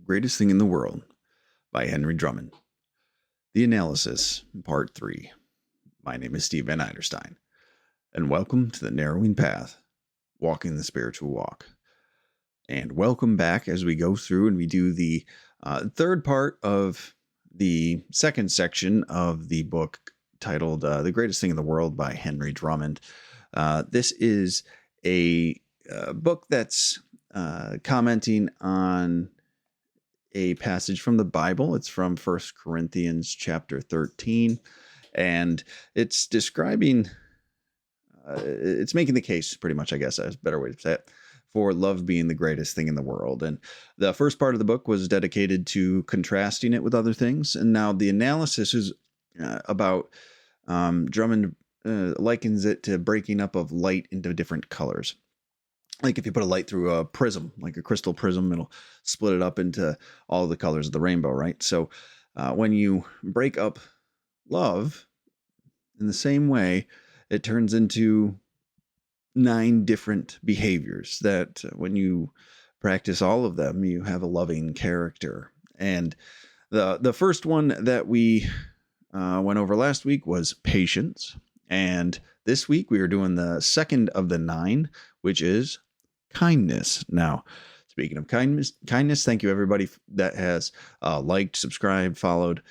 Greatest Thing in the World by Henry Drummond. The Analysis, Part 3. My name is Steve Van Eiderstein, and welcome to the Narrowing Path, Walking the Spiritual Walk. And welcome back as we go through and we do the third part of the second section of the book titled The Greatest Thing in the World by Henry Drummond. This is a book that's commenting on a passage from the Bible. It's from 1 Corinthians chapter 13, and it's describing, it's making the case pretty much, I guess that's a better way to say it, for love being the greatest thing in the world. And the first part of the book was dedicated to contrasting it with other things. And now the analysis is about Drummond likens it to breaking up of light into different colors. Like if you put a light through a prism, like a crystal prism, it'll split it up into all the colors of the rainbow, right? So when you break up love in the same way, it turns into 9 different behaviors that when you practice all of them, you have a loving character. And the first one that we went over last week was patience. And this week we are doing the second of the 9, which is kindness. Now, speaking of kindness, thank you everybody that has liked, subscribed, followed,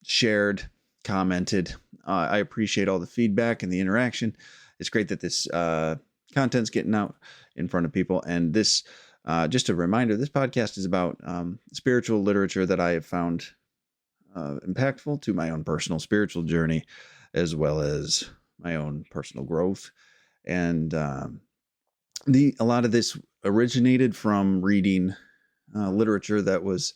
shared, commented. I appreciate all the feedback and the interaction. It's great that this content's getting out in front of people. And this, just a reminder, this podcast is about spiritual literature that I have found impactful to my own personal spiritual journey, as well as my own personal growth. And a lot of this originated from reading literature that was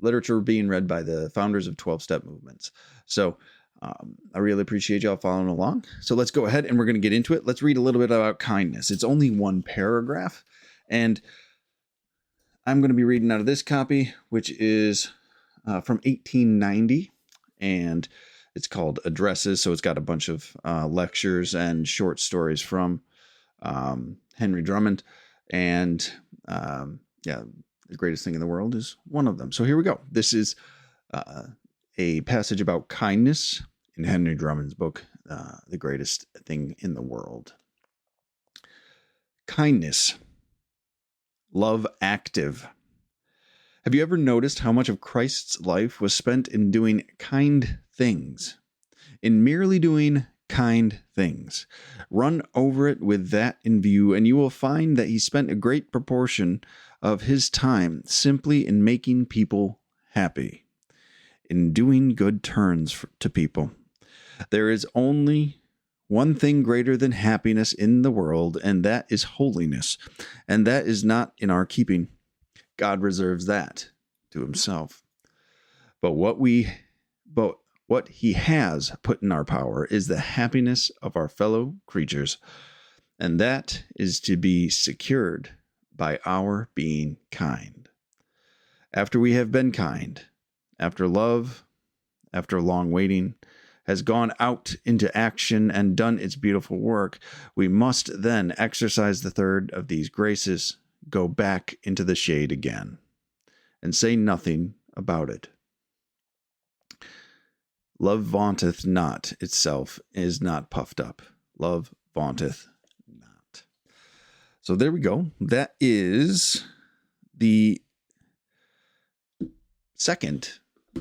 literature being read by the founders of 12-step movements. So I really appreciate y'all following along. So let's go ahead and we're going to get into it. Let's read a little bit about kindness. It's only one paragraph, and I'm going to be reading out of this copy, which is from 1890, and it's called Addresses. So it's got a bunch of lectures and short stories from Henry Drummond, and The Greatest Thing in the World is one of them. So here we go. This is a passage about kindness in Henry Drummond's book, The Greatest Thing in the World. Kindness. Love active. Have you ever noticed how much of Christ's life was spent in doing kind things? In merely doing kind things. Run over it with that in view, and you will find that he spent a great proportion of his time simply in making people happy, in doing good turns to people. There is only one thing greater than happiness in the world, and that is holiness, and that is not in our keeping. God reserves that to himself. But what he has put in our power is the happiness of our fellow creatures, and that is to be secured by our being kind. After we have been kind, after love, after long waiting, has gone out into action and done its beautiful work, we must then exercise the third of these graces, go back into the shade again, and say nothing about it. Love vaunteth not itself, is not puffed up. Love vaunteth not. So there we go. That is the second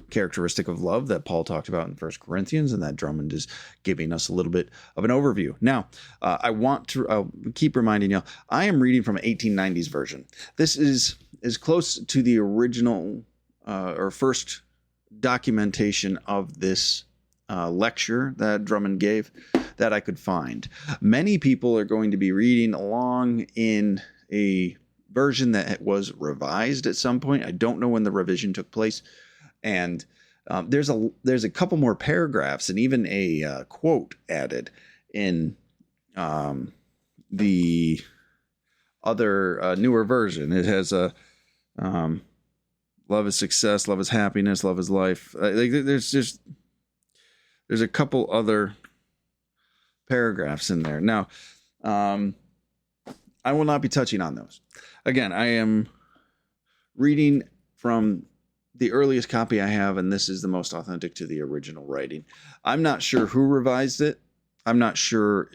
characteristic of love that Paul talked about in 1 Corinthians, and that Drummond is giving us a little bit of an overview. Now, I'll keep reminding you, I am reading from an 1890s version. This is as close to the original or first documentation of this lecture that Drummond gave that I could find. Many people are going to be reading along in a version that was revised at some point. I don't know when the revision took place. And there's a couple more paragraphs and even a quote added in the other newer version. It has a love is success, love is happiness, love is life. There's a couple other paragraphs in there. Now, I will not be touching on those. Again, I am reading from the earliest copy I have, and this is the most authentic to the original writing. I'm not sure who revised it. I'm not sure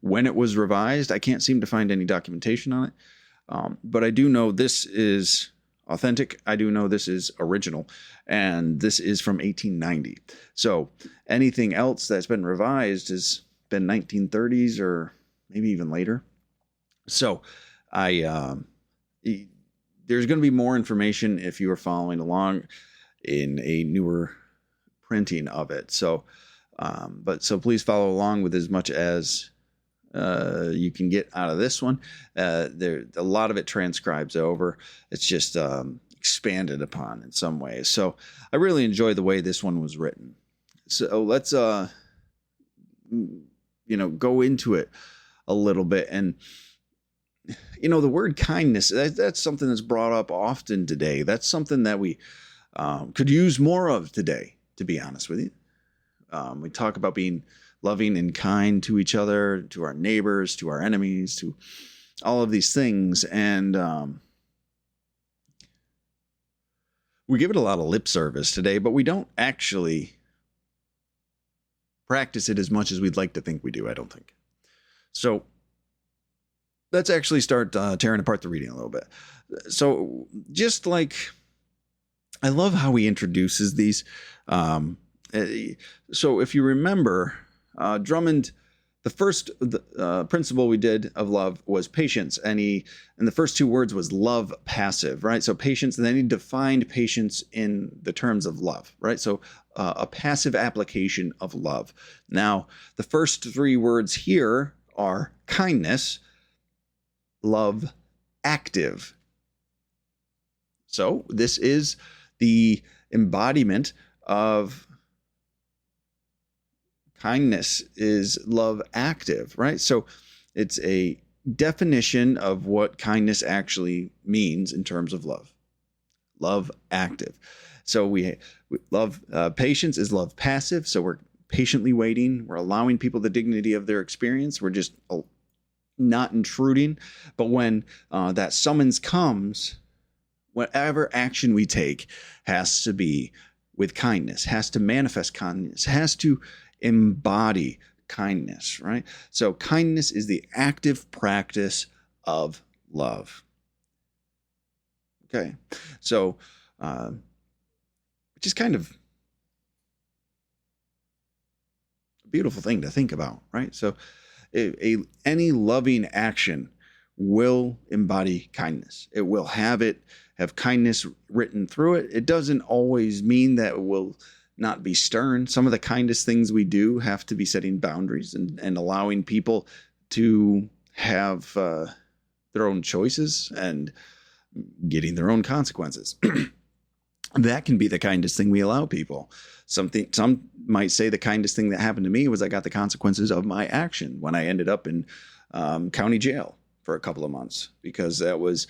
when it was revised. I can't seem to find any documentation on it. But I do know this is authentic. I do know this is original, and this is from 1890. So anything else that's been revised has been 1930s or maybe even later. So there's going to be more information if you are following along in a newer printing of it. So, so please follow along with as much as you can get out of this one. A lot of it transcribes over. It's just expanded upon in some ways. So I really enjoy the way this one was written. So let's go into it a little bit. And the word kindness, that's something that's brought up often today. That's something that we could use more of today, to be honest with you. We talk about being loving and kind to each other, to our neighbors, to our enemies, to all of these things. And we give it a lot of lip service today, but we don't actually practice it as much as we'd like to think we do, I don't think. So let's actually start tearing apart the reading a little bit. So just like, I love how he introduces these. So if you remember, Drummond, the first principle we did of love was patience. And the first two words was love passive, right? So patience, and then he defined patience in the terms of love, right? So a passive application of love. Now, the first three words here are kindness, love active. So this is the embodiment of kindness, is love active, right? So it's a definition of what kindness actually means in terms of love. Love active. So we love patience is love passive. So we're patiently waiting. We're allowing people the dignity of their experience. We're just not intruding. But when that summons comes, whatever action we take has to be with kindness, has to manifest kindness, has to embody kindness, right? So kindness is the active practice of love. Okay, so which is kind of a beautiful thing to think about, right? So any loving action will embody kindness. It will have kindness written through it. It doesn't always mean that it will not be stern. Some of the kindest things we do have to be setting boundaries and allowing people to have their own choices and getting their own consequences. That can be the kindest thing we allow people. Some might say the kindest thing that happened to me was I got the consequences of my action when I ended up in county jail for a couple of months, because that was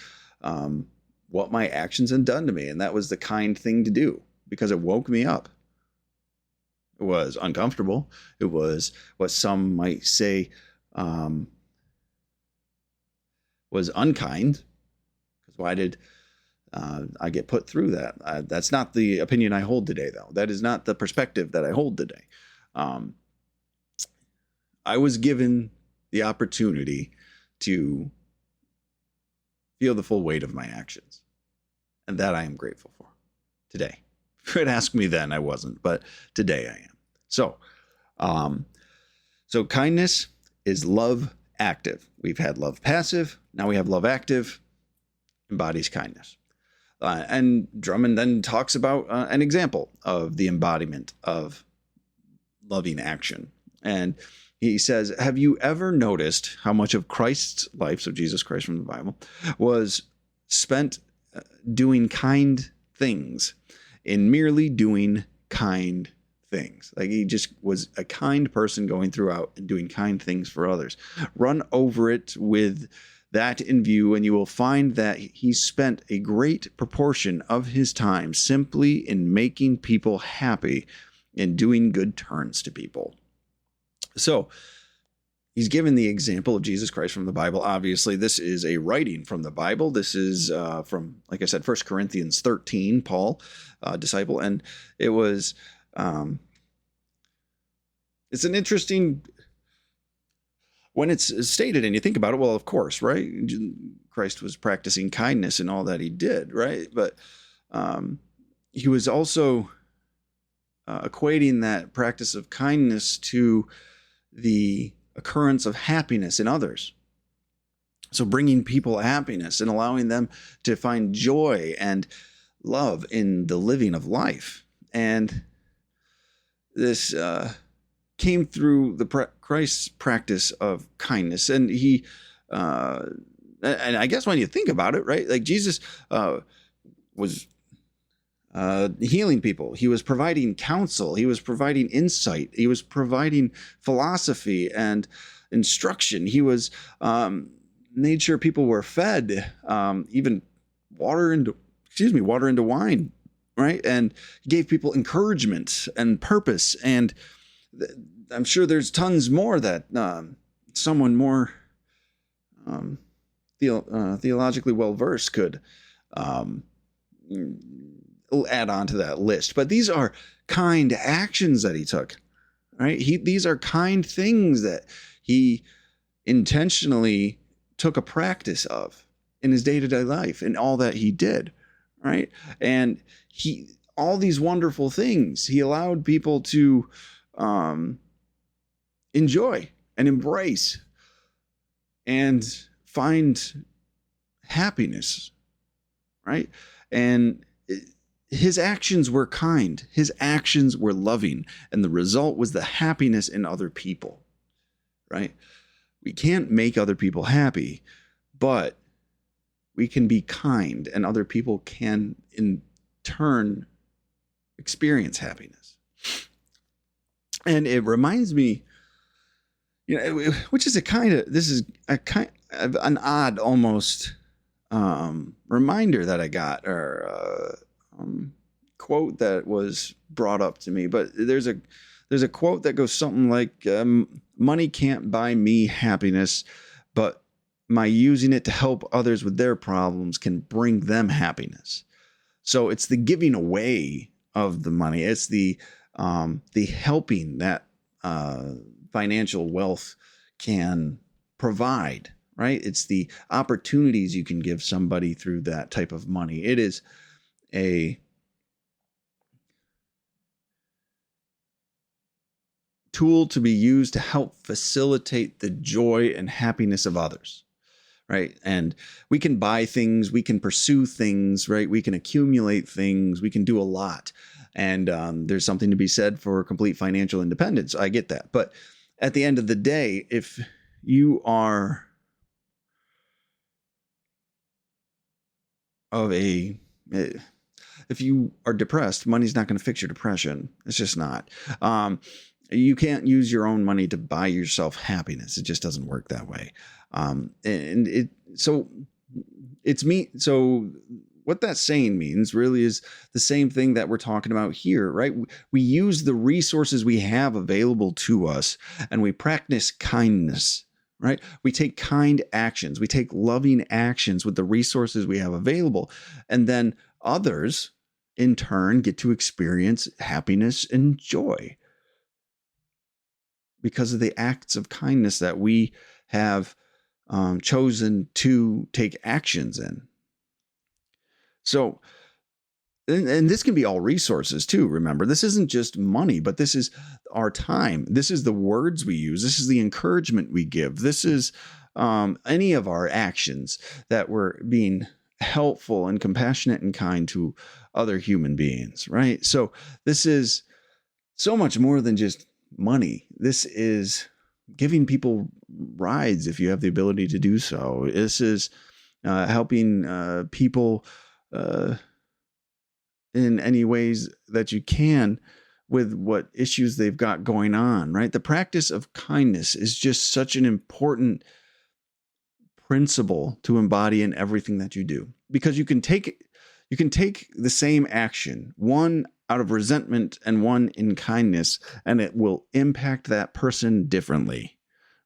what my actions had done to me. And that was the kind thing to do because it woke me up. It was uncomfortable. It was what some might say was unkind. Because why did I get put through that? That's not the opinion I hold today, though. That is not the perspective that I hold today. I was given the opportunity to feel the full weight of my actions. And that I am grateful for today. If you'd asked me then, I wasn't, but today I am. So kindness is love active. We've had love passive. Now we have love active, embodies kindness. And Drummond then talks about an example of the embodiment of loving action. And he says, have you ever noticed how much of Christ's life, so Jesus Christ from the Bible, was spent doing kind things, in merely doing kind things? Like he just was a kind person going throughout and doing kind things for others. Run over it with that in view, and you will find that he spent a great proportion of his time simply in making people happy and doing good turns to people. So he's given the example of Jesus Christ from the Bible. Obviously, this is a writing from the Bible. This is from, like I said, 1 Corinthians 13, Paul, disciple. And it was, it's an interesting, when it's stated and you think about it, well, of course, right? Christ was practicing kindness in all that he did, right? But he was also equating that practice of kindness to the occurrence of happiness in others. So bringing people happiness and allowing them to find joy and love in the living of life. And this came through Christ's practice of kindness. And he, and I guess when you think about it, right, like Jesus was healing people. He was providing counsel. He was providing insight. He was providing philosophy and instruction. He was made sure people were fed, even water into wine, right? And gave people encouragement and purpose. And I'm sure there's tons more that someone more theologically well-versed could add on to that list. But these are kind actions that he took, right? These are kind things that he intentionally took a practice of in his day-to-day life and all that he did, right? And all these wonderful things, he allowed people to enjoy and embrace and find happiness, right? And his actions were kind. His actions were loving. And the result was the happiness in other people, right? We can't make other people happy, but we can be kind, and other people can, in turn, experience happiness. And it reminds me, which is this is a kind of an odd almost reminder that I got, or quote that was brought up to me. But there's a quote that goes something like, money can't buy me happiness, but my using it to help others with their problems can bring them happiness. So it's the giving away of the money. It's the helping that financial wealth can provide, right? It's the opportunities you can give somebody through that type of money. It is a tool to be used to help facilitate the joy and happiness of others, right? And we can buy things, we can pursue things, right? We can accumulate things, we can do a lot. And there's something to be said for complete financial independence. I get that. But at the end of the day, if you are if you are depressed, money's not going to fix your depression. It's just not. You can't use your own money to buy yourself happiness. It just doesn't work that way. So what that saying means really is the same thing that we're talking about here, right? We use the resources we have available to us, and we practice kindness, right? We take kind actions. We take loving actions with the resources we have available. And then others, in turn, get to experience happiness and joy because of the acts of kindness that we have chosen to take actions in. So, and this can be all resources too. Remember, this isn't just money, but this is our time. This is the words we use. This is the encouragement we give. This is any of our actions that we're being helpful and compassionate and kind to other human beings, right? So this is so much more than just money. This is giving people rides if you have the ability to do so. This is helping people in any ways that you can with what issues they've got going on, right? The practice of kindness is just such an important principle to embody in everything that you do, because you can take the same action, one out of resentment and one in kindness, and it will impact that person differently,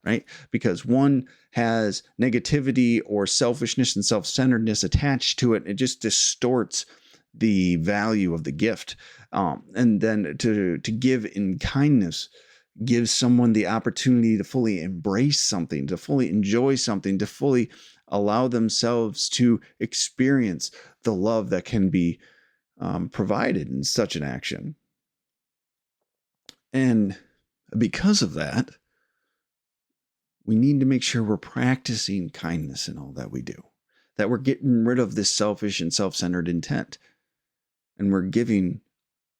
right? Because one has negativity or selfishness and self-centeredness attached to it. It just distorts the value of the gift. And then to give in kindness gives someone the opportunity to fully embrace something, to fully enjoy something, to fully allow themselves to experience the love that can be provided in such an action. And because of that, we need to make sure we're practicing kindness in all that we do, that we're getting rid of this selfish and self-centered intent, and we're giving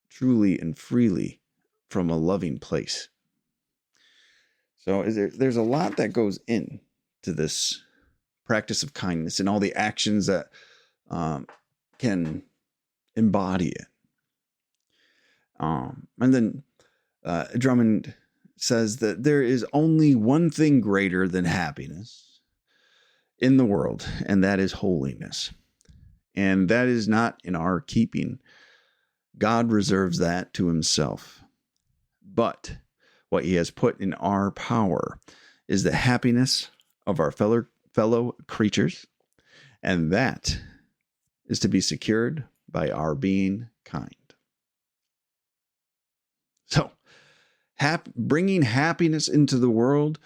truly and freely from a loving place. So there's a lot that goes into this practice of kindness and all the actions that can embody it. And then Drummond says that there is only one thing greater than happiness in the world, and that is holiness. And that is not in our keeping. God reserves that to himself. But what he has put in our power is the happiness of our fellow creatures, and that is to be secured by our being kind. So, bringing happiness into the world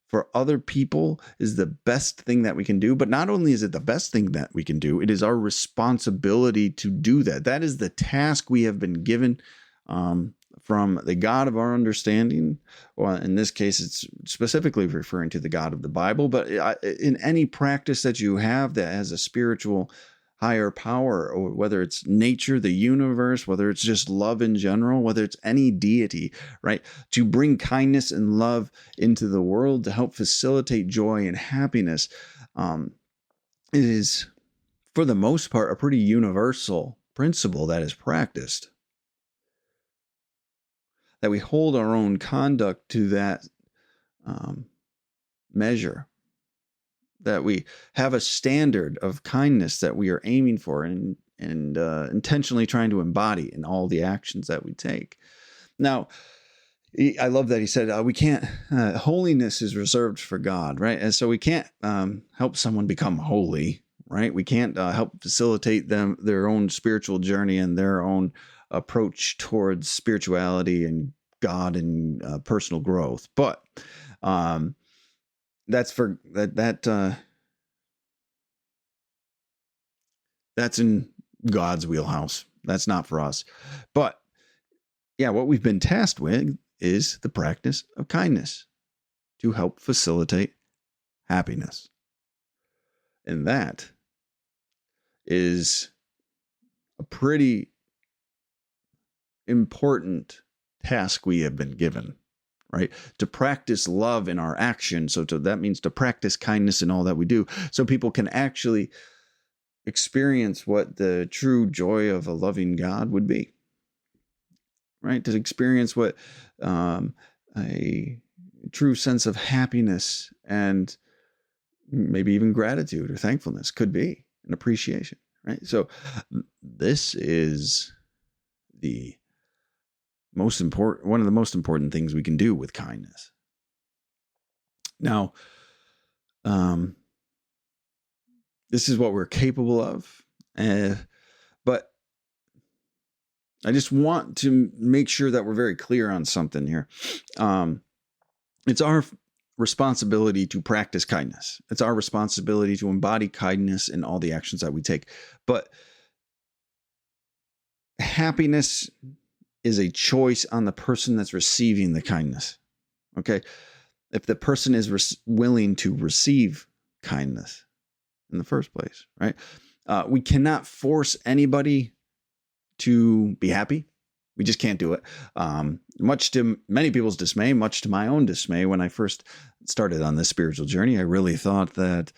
for other people is the best thing that we can do. But not only is it the best thing that we can do, it is our responsibility to do that. That is the task we have been given from the God of our understanding. Well, in this case, it's specifically referring to the God of the Bible. But in any practice that you have that has a spiritual higher power, or whether it's nature, the universe, whether it's just love in general, whether it's any deity, right? To bring kindness and love into the world to help facilitate joy and happiness. It is, for the most part, a pretty universal principle that is practiced. That we hold our own conduct to that measure. That we have a standard of kindness that we are aiming for and intentionally trying to embody in all the actions that we take. Now, I love that he said we can't. Holiness is reserved for God, right? And so we can't help someone become holy, right? We can't help facilitate their own spiritual journey and their own approach towards spirituality and God and personal growth, but that's for that's in God's wheelhouse. That's not for us. But yeah, what we've been tasked with is the practice of kindness to help facilitate happiness. And that is a pretty important task we have been given. Right? To practice love in our action. So that means to practice kindness in all that we do. So people can actually experience what the true joy of a loving God would be. Right? To experience what a true sense of happiness and maybe even gratitude or thankfulness could be, and appreciation. Right? So this is one of the most important things we can do with kindness. Now, this is what we're capable of, but I just want to make sure that we're very clear on something here. It's our responsibility to practice kindness. It's our responsibility to embody kindness in all the actions that we take. But happiness is a choice on the person that's receiving the kindness. Okay? If the person is willing to receive kindness in the first place, right? We cannot force anybody to be happy. We just can't do it. Much to many people's dismay, much to my own dismay, when I first started on this spiritual journey, I really thought that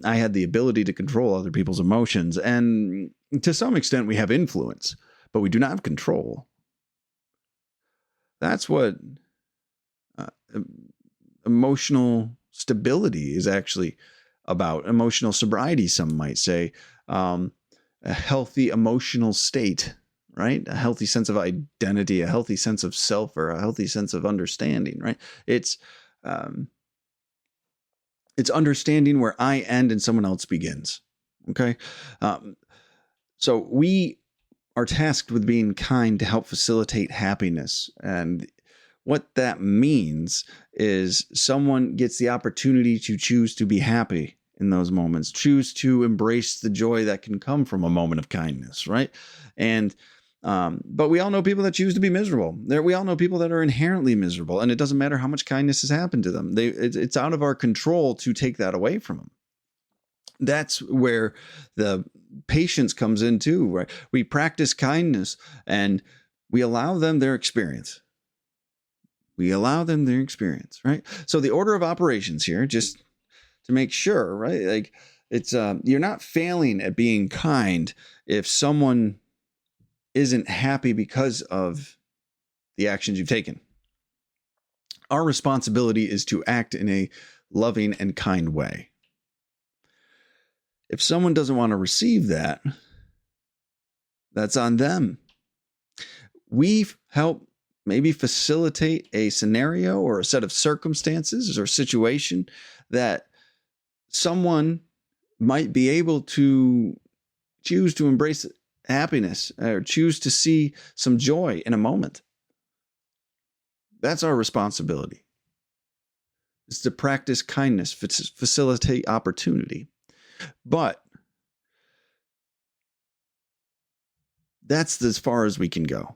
I had the ability to control other people's emotions. And to some extent, we have influence, but we do not have control. That's what emotional stability is actually about. Emotional sobriety, some might say. A healthy emotional state, right? A healthy sense of identity, a healthy sense of self, or a healthy sense of understanding, right? It's It's understanding where I end and someone else begins. Okay. So we are tasked with being kind to help facilitate happiness. And what that means is someone gets the opportunity to choose to be happy in those moments, choose to embrace the joy that can come from a moment of kindness, right? And but we all know people that choose to be miserable. We all know people that are inherently miserable, and it doesn't matter how much kindness has happened to them. It's out of our control to take that away from them. That's where the patience comes in too, right? We practice kindness and we allow them their experience. We allow them their experience, right? So the order of operations here, just to make sure, right? Like it's you're not failing at being kind if someone isn't happy because of the actions you've taken. Our responsibility is to act in a loving and kind way. If someone doesn't want to receive that, that's on them. We help maybe facilitate a scenario or a set of circumstances or situation that someone might be able to choose to embrace happiness or choose to see some joy in a moment. That's our responsibility. It's to practice kindness, facilitate opportunity. But that's as far as we can go.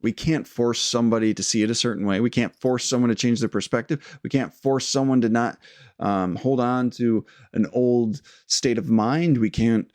We can't force somebody to see it a certain way. We can't force someone to change their perspective. We can't force someone to not hold on to an old state of mind. We can't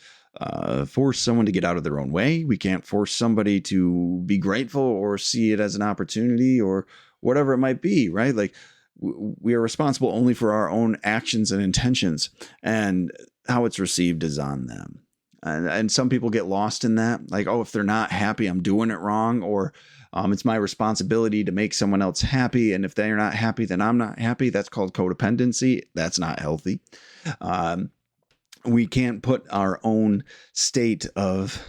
force someone to get out of their own way. We can't force somebody to be grateful or see it as an opportunity or whatever it might be, right? Like we are responsible only for our own actions and intentions, and how it's received is on them. And some people get lost in that. Like, oh, if they're not happy, I'm doing it wrong. Or it's my responsibility to make someone else happy. And if they're not happy, then I'm not happy. That's called codependency. That's not healthy. We can't put our own state of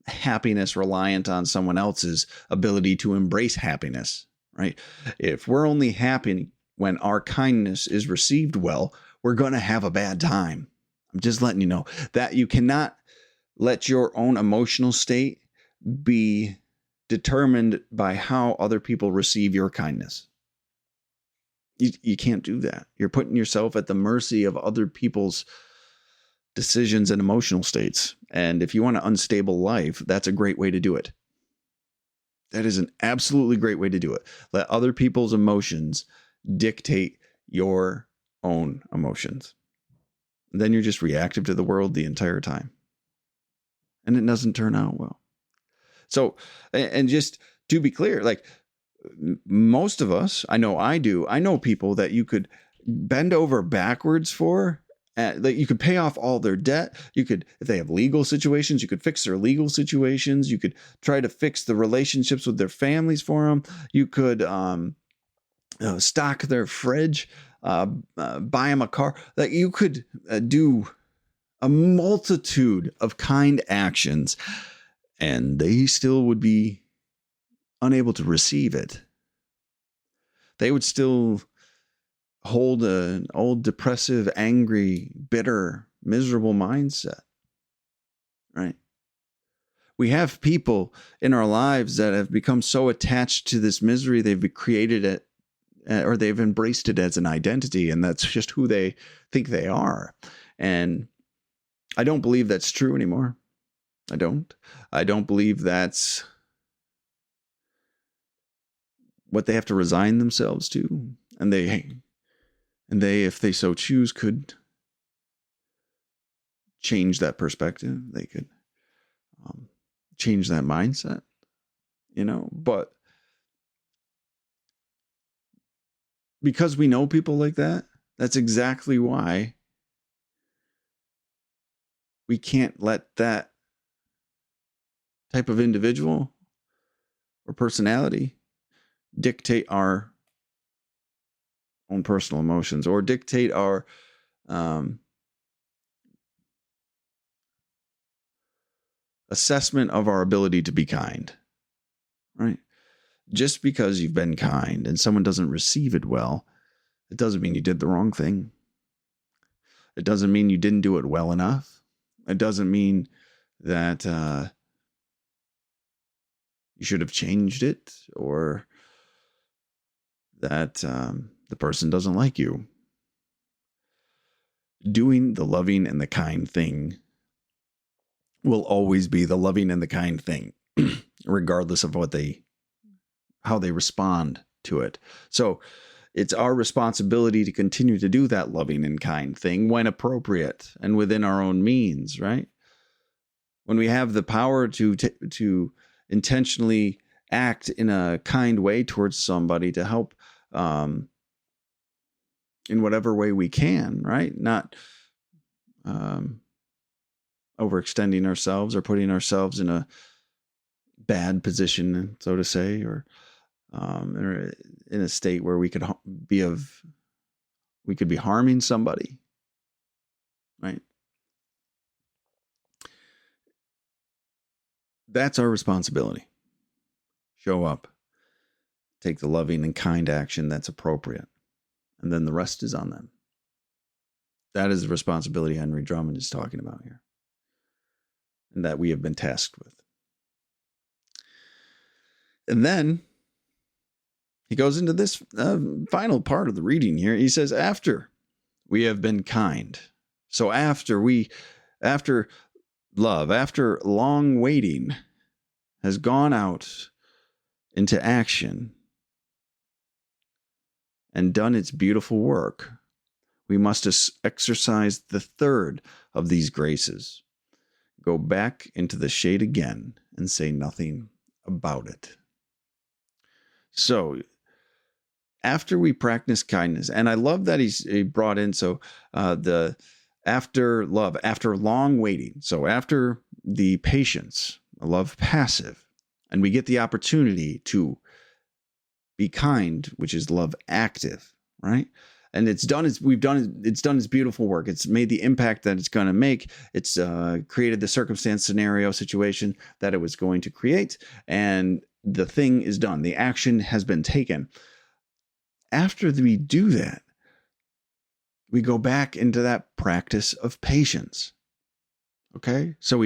happiness reliant on someone else's ability to embrace happiness, right? If we're only happy when our kindness is received well, we're going to have a bad time. I'm just letting you know that you cannot let your own emotional state be determined by how other people receive your kindness. You can't do that. You're putting yourself at the mercy of other people's decisions and emotional states. And if you want an unstable life, that's a great way to do it. That is an absolutely great way to do it. Let other people's emotions dictate your own emotions. Then you're just reactive to the world the entire time. And it doesn't turn out well. So, and just to be clear, like most of us, I know I do, I know people that you could bend over backwards for, that you could pay off all their debt. You could, if they have legal situations, you could fix their legal situations. You could try to fix the relationships with their families for them. You could stock their fridge, buy them a car. Like you could do a multitude of kind actions, and they still would be unable to receive it. They would still hold an old depressive, angry, bitter, miserable mindset, right? We have people in our lives that have become so attached to this misery, they've created it, or they've embraced it as an identity, and that's just who they think they are. And I don't believe that's true anymore. I don't believe that's what they have to resign themselves to. And they, if they so choose, could change that perspective. They could change that mindset, but because we know people like that, that's exactly why we can't let that type of individual or personality dictate our own personal emotions or dictate our assessment of our ability to be kind, right? Just because you've been kind and someone doesn't receive it well, it doesn't mean you did the wrong thing. It doesn't mean you didn't do it well enough. It doesn't mean that you should have changed it, or that the person doesn't like you. Doing the loving and the kind thing will always be the loving and the kind thing, regardless of how they respond to it. So it's our responsibility to continue to do that loving and kind thing when appropriate and within our own means, right? When we have the power to intentionally act in a kind way towards somebody to help in whatever way we can, right? Not overextending ourselves or putting ourselves in a bad position, so to say, or in a state where we could be harming somebody, right? That's our responsibility. Show up, take the loving and kind action that's appropriate, and then the rest is on them. That is the responsibility Henry Drummond is talking about here, and that we have been tasked with. And then he goes into this final part of the reading here. He says, after we have been kind. So after love, after long waiting has gone out into action and done its beautiful work, we must exercise the third of these graces. Go back into the shade again and say nothing about it. So after we practice kindness, and I love that he brought in, after love, after long waiting, so after the patience, love passive, and we get the opportunity to be kind, which is love active, right? And it's done its beautiful work. It's made the impact that it's going to make. It's created the circumstance, scenario, situation that it was going to create, and the thing is done. The action has been taken. After we do that, we go back into that practice of patience. Okay? So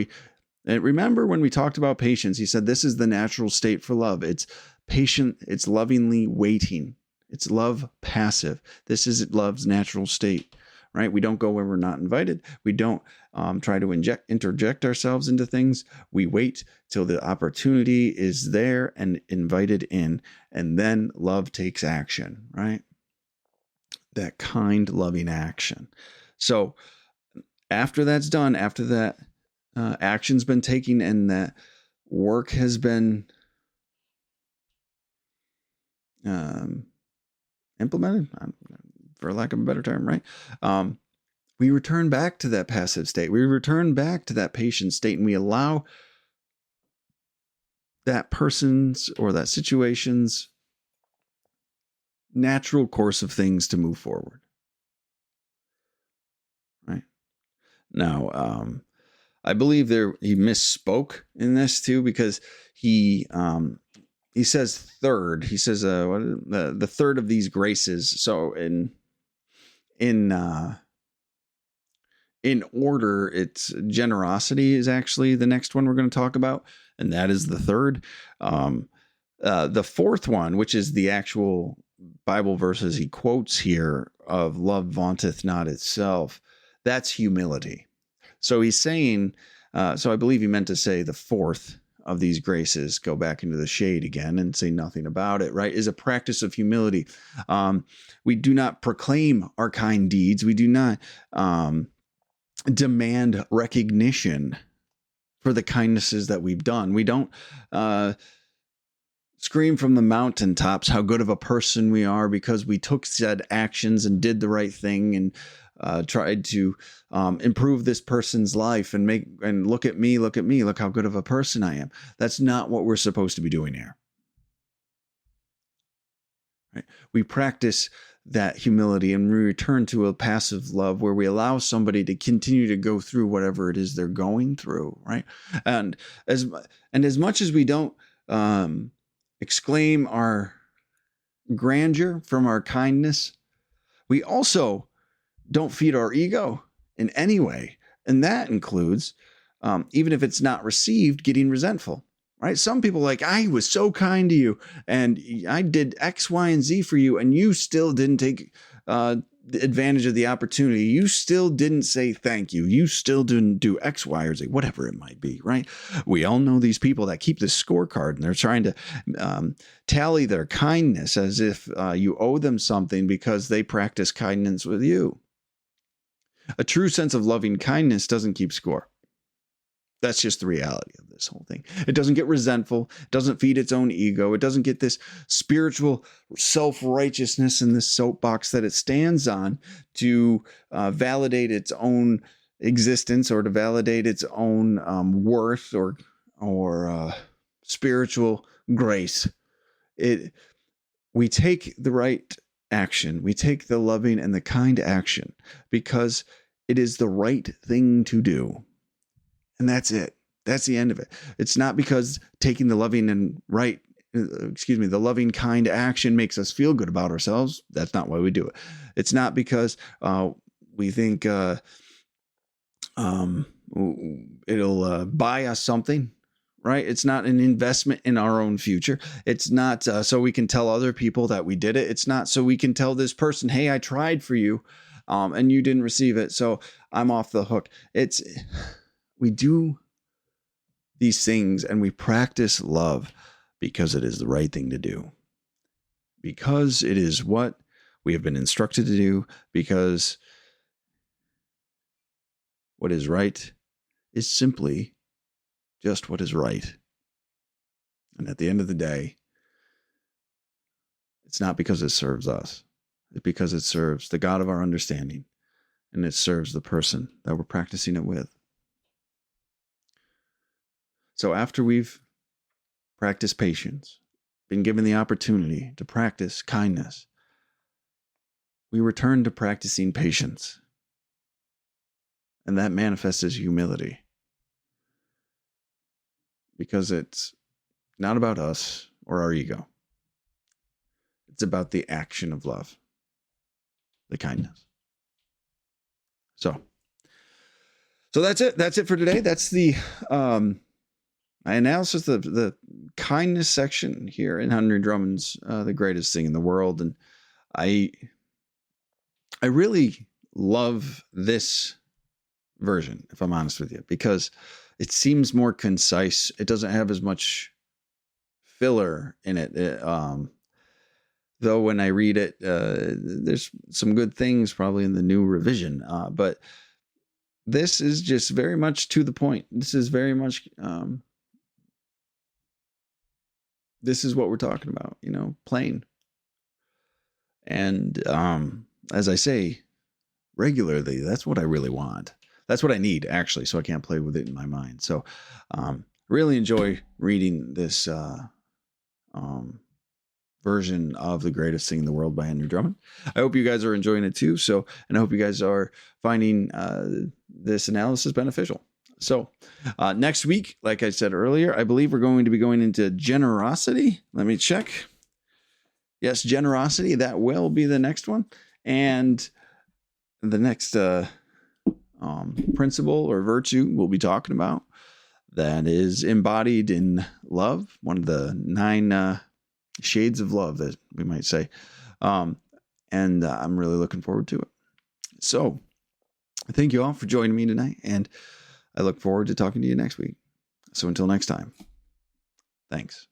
remember when we talked about patience, he said this is the natural state for love. It's patient, it's lovingly waiting. It's love passive. This is love's natural state, right? We don't go where we're not invited. We don't try to interject ourselves into things. We wait till the opportunity is there and invited in, and then love takes action, right? That kind, loving action. So after that's done, after that action's been taken and that work has been implemented, for lack of a better term, right? We return back to that passive state. We return back to that patient state, and we allow that person's or that situation's natural course of things to move forward. Right? Now, I believe he misspoke in this too, because he says third. He says the third of these graces. So in order, it's generosity is actually the next one we're going to talk about, and that is the third. The fourth one, which is the actual Bible verses he quotes here of love vaunteth not itself, that's humility. So he's saying, so I believe he meant to say the fourth of these graces, go back into the shade again and say nothing about it, right, is a practice of humility. We do not proclaim our kind deeds. We do not demand recognition for the kindnesses that we've done. We don't scream from the mountaintops how good of a person we are because we took said actions and did the right thing and tried to improve this person's life and look at me, look how good of a person I am. That's not what we're supposed to be doing here. Right? We practice that humility and we return to a passive love where we allow somebody to continue to go through whatever it is they're going through, right? And as much as we don't exclaim our grandeur from our kindness, we also don't feed our ego. in any way. And that includes, even if it's not received, getting resentful, right? Some people are like, I was so kind to you and I did X, Y, and Z for you, and you still didn't take advantage of the opportunity. You still didn't say thank you. You still didn't do X, Y, or Z, whatever it might be, right? We all know these people that keep this scorecard and they're trying to tally their kindness as if you owe them something because they practice kindness with you. A true sense of loving kindness doesn't keep score. That's just the reality of this whole thing. It doesn't get resentful. It doesn't feed its own ego. It doesn't get this spiritual self-righteousness in this soapbox that it stands on to validate its own existence or to validate its own worth or spiritual grace. We take the right action. We take the loving and the kind action because it is the right thing to do. And that's it. That's the end of it. It's not because taking the loving and the loving kind action makes us feel good about ourselves. That's not why we do it. It's not because we think it'll buy us something, right? It's not an investment in our own future. It's not so we can tell other people that we did it. It's not so we can tell this person, hey, I tried for you and you didn't receive it, so I'm off the hook. We do these things and we practice love because it is the right thing to do. Because it is what we have been instructed to do. Because what is right is simply just what is right. And at the end of the day, it's not because it serves us. It's because it serves the God of our understanding. And it serves the person that we're practicing it with. So after we've practiced patience, been given the opportunity to practice kindness, we return to practicing patience. And that manifests as humility. Because it's not about us or our ego. It's about the action of love, the kindness. So that's it. That's it for today. That's the analysis of the kindness section here in Henry Drummond's The Greatest Thing in the World. And I really love this version, if I'm honest with you, because it seems more concise. It doesn't have as much filler in it. Though when I read it, there's some good things probably in the new revision. But this is just very much to the point. This is very much, this is what we're talking about, plain. And as I say regularly, that's what I really want. That's what I need, actually, so I can't play with it in my mind. So really enjoy reading this version of The Greatest Thing in the World by Henry Drummond. I hope you guys are enjoying it too. And I hope you guys are finding this analysis beneficial. So next week, like I said earlier, I believe we're going to be going into generosity. Let me check. Yes, generosity. That will be the next one. And the next principle or virtue we'll be talking about that is embodied in love, one of the 9 shades of love that we might say. And I'm really looking forward to it. So thank you all for joining me tonight. And I look forward to talking to you next week. So until next time, thanks.